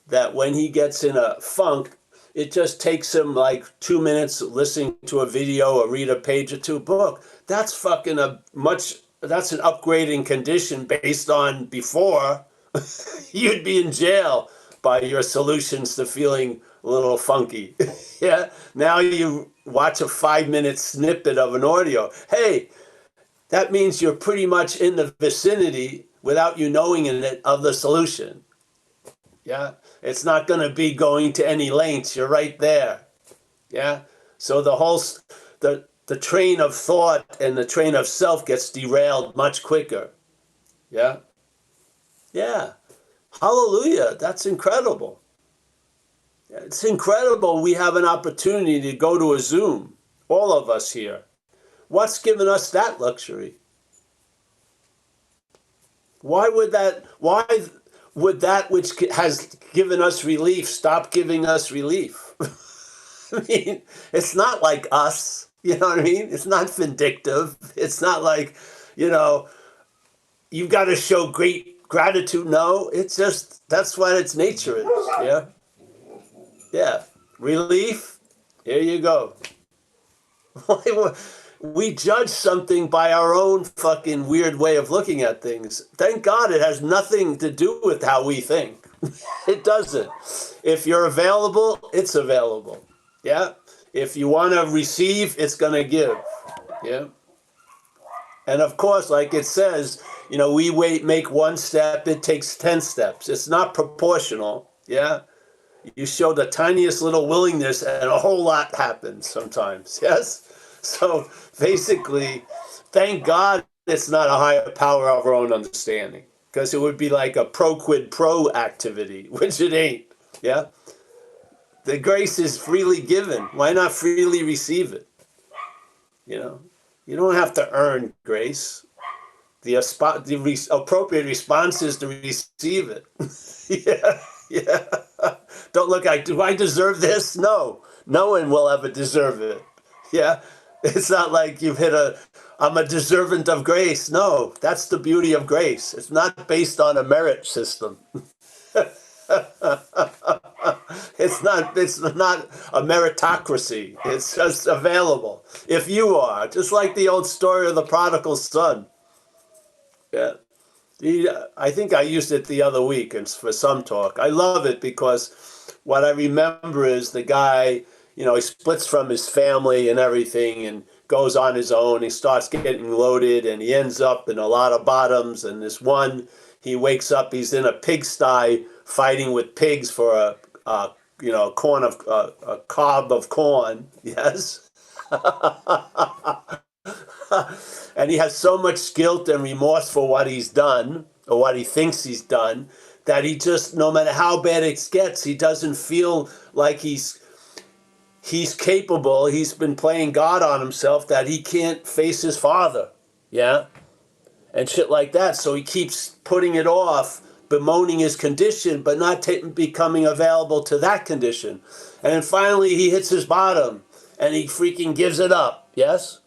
that when he gets in a funk, it just takes him like 2 minutes listening to a video or read a page or two book. That's fucking that's an upgrading condition based on before you'd be in jail by your solutions to feeling a little funky. Yeah. Now you watch a 5-minute snippet of an audio. Hey, that means you're pretty much in the vicinity without you knowing it of the solution. Yeah. It's not going to be going to any lengths. You're right there. Yeah. So the train of thought and the train of self gets derailed much quicker. Yeah. Yeah. Hallelujah. That's incredible. It's incredible we have an opportunity to go to a Zoom, all of us here. What's given us that luxury? Why would that which has given us relief stop giving us relief? I mean, it's not like us, you know what I mean? It's not vindictive. It's not like, you've got to show great gratitude. No, it's just, that's what its nature is. Yeah. Yeah. Relief. Here you go. We judge something by our own fucking weird way of looking at things. Thank God it has nothing to do with how we think. It doesn't. If you're available, it's available. Yeah. If you want to receive, it's going to give. Yeah. And of course, like it says, we make one step, it takes 10 steps. It's not proportional. Yeah. You show the tiniest little willingness and a whole lot happens sometimes. Yes. So basically, thank God it's not a higher power of our own understanding, because it would be like a pro quid pro activity, which it ain't. Yeah. The grace is freely given. Why not freely receive it? You don't have to earn grace. The appropriate response is to receive it. Yeah. Yeah. Don't look like, do I deserve this? No. No one will ever deserve it. Yeah. It's not like I'm a deservant of grace. No, that's the beauty of grace. It's not based on a merit system. It's not a meritocracy. It's just available. If you are, just like the old story of the prodigal son. Yeah. I think I used it the other week and for some talk. I love it because what I remember is the guy, he splits from his family and everything and goes on his own. He starts getting loaded and he ends up in a lot of bottoms. And this one, he wakes up, he's in a pigsty fighting with pigs for a cob of corn. Yes. And he has so much guilt and remorse for what he's done, or what he thinks he's done, that he just, no matter how bad it gets, he doesn't feel like he's capable. He's been playing God on himself, that he can't face his father. Yeah. And shit like that. So he keeps putting it off, bemoaning his condition, but not becoming available to that condition. And then finally he hits his bottom and he freaking gives it up. Yes.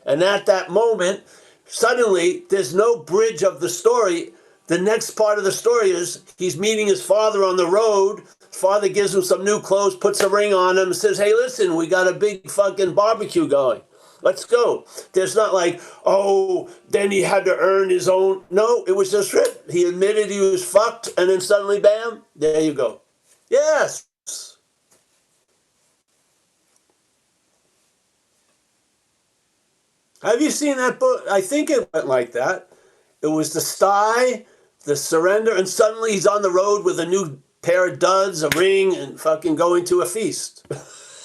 And at that moment, suddenly, there's no bridge of the story. The next part of the story is he's meeting his father on the road. Father gives him some new clothes, puts a ring on him, and says, hey, listen, we got a big fucking barbecue going. Let's go. There's not like, then he had to earn his own. No, it was just rip. He admitted he was fucked, and then suddenly, bam, there you go. Yes. Have you seen that book? I think it went like that. It was the sty, the surrender, and suddenly he's on the road with a new pair of duds, a ring, and fucking going to a feast.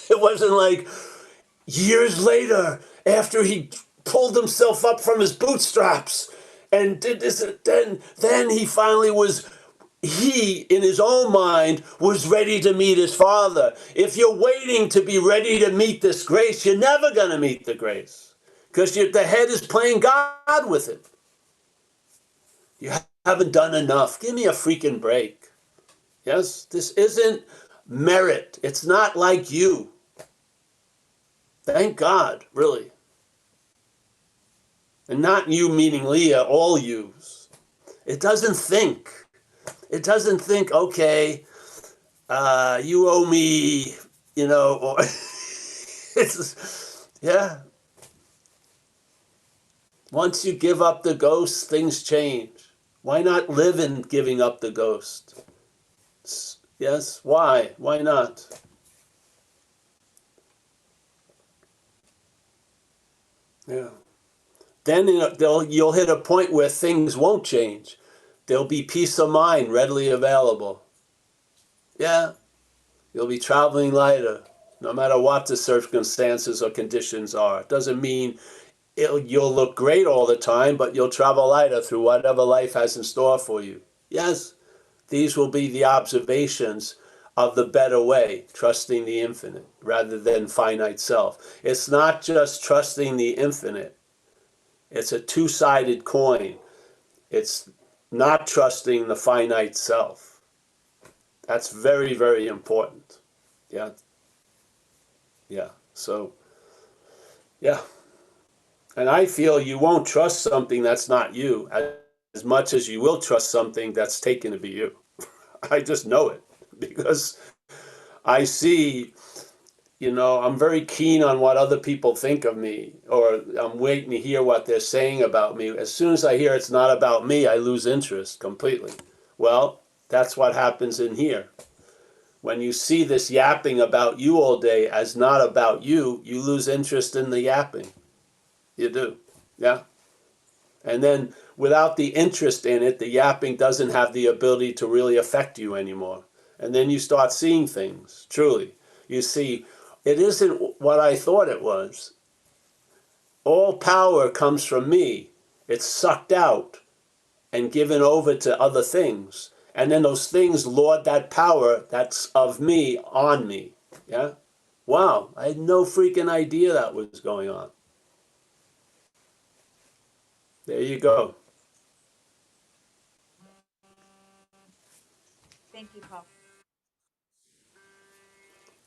It wasn't like years later, after he pulled himself up from his bootstraps and did this, then he finally was, he, in his own mind, was ready to meet his father. If you're waiting to be ready to meet this grace, you're never going to meet the grace because the head is playing God with it. You haven't done enough. Give me a freaking break. Yes, this isn't merit. It's not like you. Thank God, really. And not you meaning Leah, all yous. It doesn't think. It doesn't think, okay, you owe me, or it's, yeah. Once you give up the ghost, things change. Why not live in giving up the ghost? Yes, why? Why not? Yeah. Then you'll hit a point where things won't change. There'll be peace of mind readily available. Yeah, you'll be traveling lighter, no matter what the circumstances or conditions are. It doesn't mean you'll look great all the time, but you'll travel lighter through whatever life has in store for you. Yes, these will be the observations of the better way, trusting the infinite rather than finite self. It's not just trusting the infinite. It's a two-sided coin. It's not trusting the finite self. That's very, very important. Yeah. Yeah. So, yeah. And I feel you won't trust something that's not you as much as you will trust something that's taken to be you. I just know it because I see, I'm very keen on what other people think of me, or I'm waiting to hear what they're saying about me. As soon as I hear it's not about me, I lose interest completely. Well, that's what happens in here. When you see this yapping about you all day as not about you, you lose interest in the yapping. You do. Yeah. And then without the interest in it, the yapping doesn't have the ability to really affect you anymore. And then you start seeing things, truly. You see, it isn't what I thought it was. All power comes from me. It's sucked out and given over to other things. And then those things lord that power that's of me on me. Yeah? Wow, I had no freaking idea that was going on. There you go. Thank you, Paul.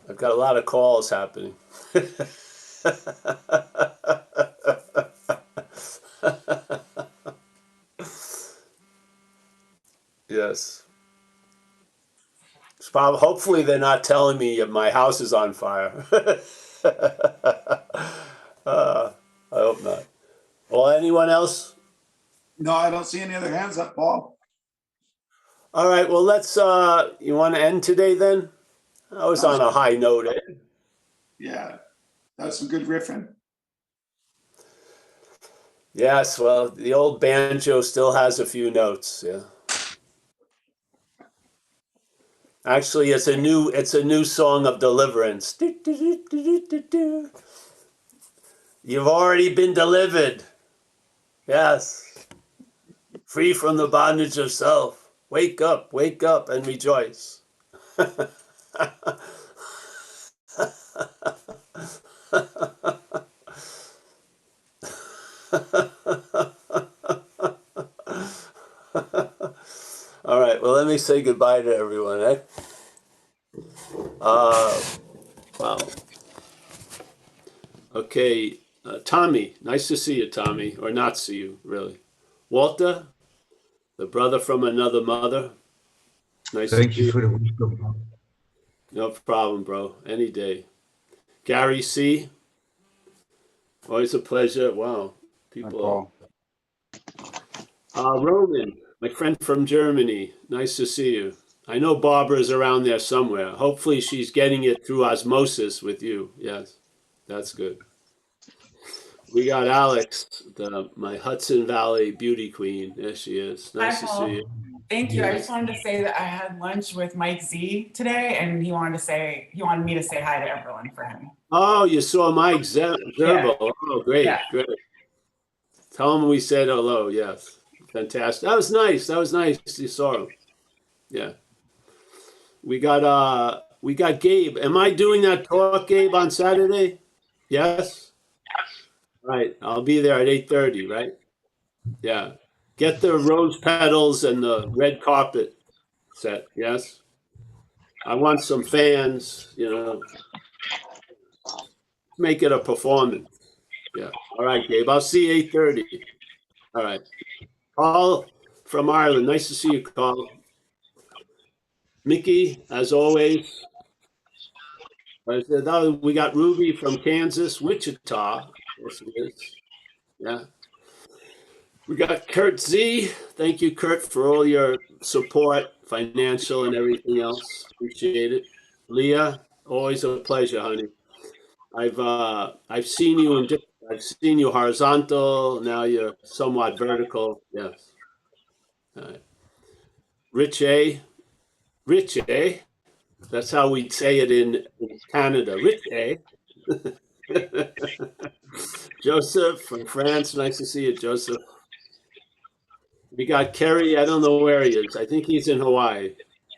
I've got a lot of calls happening. Yes. Hopefully they're not telling me my house is on fire. I hope not. Well, anyone else? No, I don't see any other hands up, Paul. All right, well, let's, you want to end today then? I was on a high note. Yeah, that was some good riffing. Yes, well, the old banjo still has a few notes, yeah. Actually, it's a new song of deliverance. You've already been delivered. Yes. Free from the bondage of self. Wake up and rejoice. All right, well, let me say goodbye to everyone, eh? Wow. Okay, Tommy, nice to see you, Tommy, or not see you, really. Walter, the brother from another mother. Nice Thank to see you you. for the wisdom. No problem, bro. Any day. Gary C. Always a pleasure. Wow. People. Roman, my friend from Germany. Nice to see you. I know Barbara's around there somewhere. Hopefully she's getting it through osmosis with you. Yes, that's good. We got Alex, my Hudson Valley beauty queen. There she is. Hi, Nice to Paul. see you. Thank you. I Yes. just wanted to say that I had lunch with Mike Z today, and he wanted me to say hi to everyone for him. Oh, you saw Mike Zerbo. Oh, great, Yeah. great. Tell him we said hello. Yes, fantastic. That was nice. That was nice. You saw him. Yeah. We got Gabe. Am I doing that talk, Gabe, on Saturday? Yes. Right. I'll be there at 8:30. Right. Yeah. Get the rose petals and the red carpet set. Yes. I want some fans. Make it a performance. Yeah. All right, Gabe. I'll see you 8:30. All right. Carl from Ireland. Nice to see you, Carl. Mickey, as always. We got Ruby from Kansas, Wichita. Yes, it is. Yeah. We got Kurt Z. Thank you, Kurt, for all your support, financial and everything else. Appreciate it. Leah, always a pleasure, honey. I've seen you I've seen you horizontal. Now you're somewhat vertical. Yes. All right. Rich A. Rich A. That's how we say it in Canada. Rich A. Joseph from France. Nice to see you, Joseph. We got Kerry. I don't know where he is. I think he's in Hawaii.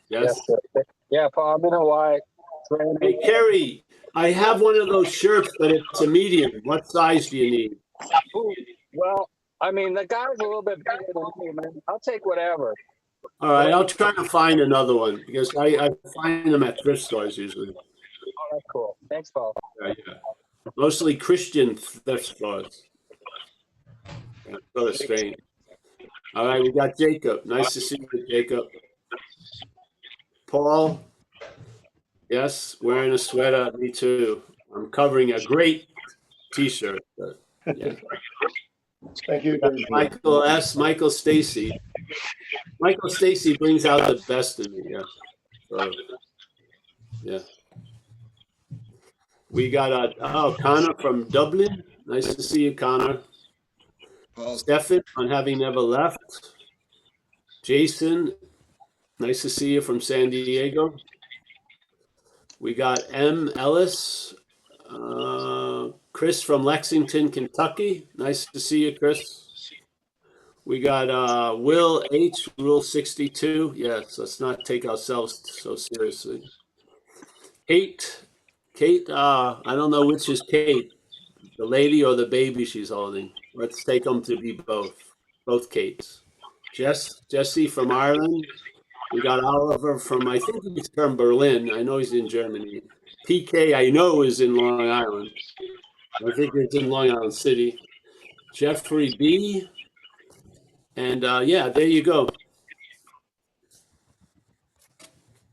Yes. Yes, sir. Yeah, Paul, I'm in Hawaii. Hey, Kerry, I have one of those shirts, but it's a medium. What size do you need? Ooh, well, I mean, the guy's a little bit bigger than me, man. I'll take whatever. All right, I'll try to find another one because I find them at thrift stores usually. Oh, that's cool. Thanks, Paul. Yeah. Mostly Christian thrift stores. Yeah, sort of strange. All right, we got Jacob. Nice to see you, Jacob. Paul. Yes, wearing a sweater. Me too. I'm covering a great T-shirt. But, yeah. Thank you. Michael S. Michael Stacy. Michael Stacy brings out the best in me. Yeah. So, yeah. We got Connor from Dublin. Nice to see you, Connor. Stefan on Having Never Left. Jason, nice to see you from San Diego. We got M. Ellis. Chris from Lexington, Kentucky. Nice to see you, Chris. We got Will H. Rule 62. Yes, let's not take ourselves so seriously. Kate, I don't know which is Kate, the lady or the baby she's holding. Let's take them to be both Kates. Jesse from Ireland. We got Oliver from, I think he's from Berlin. I know he's in Germany. PK, I know, is in Long Island. I think it's in Long Island City. Jeffrey B. And yeah, there you go.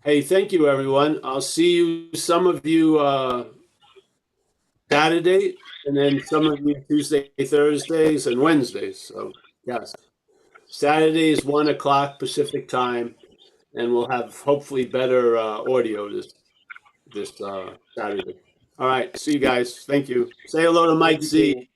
Hey, thank you, everyone. I'll see you, some of you Saturday, and then some of you Tuesday, Thursdays, and Wednesdays. So, yes. Saturday is 1 o'clock Pacific time, and we'll have hopefully better audio this Saturday. All right. See you guys. Thank you. Say hello to Mike Z.